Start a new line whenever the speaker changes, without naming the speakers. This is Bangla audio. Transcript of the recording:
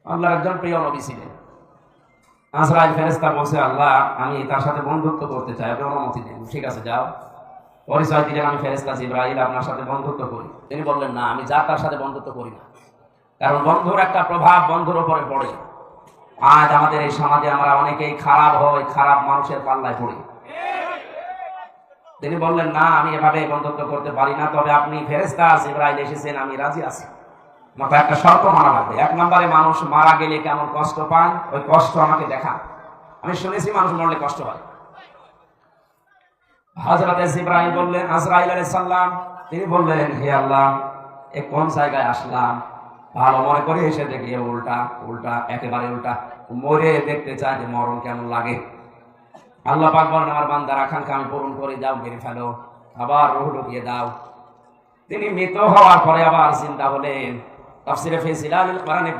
আল্লাহর একজন প্রিয় নবী ছিলেন। আজরাইল ফেরেশতা বলছে, আল্লাহ আমি তার সাথে বন্ধুত্ব করতে চাই, আপনি অনুমতি দেন। ঠিক আছে, যাও। পরিচয় দিলেন, আমি ফেরেশতা জিবরাইল, আপনার সাথে বন্ধুত্ব করি। তিনি বললেন, না, আমি তার সাথে বন্ধুত্ব করি না, কারণ বন্ধুর একটা প্রভাব বন্ধুর উপরে পড়ে। আজ আমাদের এই সমাজে আমরা অনেকেই খারাপ হই, খারাপ মানুষের পাল্লায় পড়ি। তিনি বললেন, না, আমি এভাবে বন্ধুত্ব করতে পারি না, তবে আপনি ফেরেশতা জিবরাইল এসেছেন, আমি রাজি আছি। মাথা একটা শর্ত মানা লাগবে। এক নম্বরে, মানুষ মারা গেলে কেমন কষ্ট পায়, ওই কষ্ট আমাকে দেখা। আমি শুনেছি মানুষ মরলে কষ্ট হয়। হযরত জিবরাইল বললেন, আজরাইল আলাইহিস সালাম, তিনি বললেন, হে আল্লাহ, এ কোন জায়গায় আসলাম? ভালো মনে করে এসে দেখি উল্টা উল্টা, একেবারে উল্টা। মরে দেখতে চাই যে মরণ কেমন লাগে। আল্লাহ পাক বলেন, আমার বান্দার আকাঙ্ক্ষা আমি পূরণ করে দাও, মেরে ফেলো, আবার রূহ ঢুকিয়ে দাও। তিনি মৃত হওয়ার পরে আবার জিন্দা হলেন। তাফসীরে ফি জিলালিল কোরআনে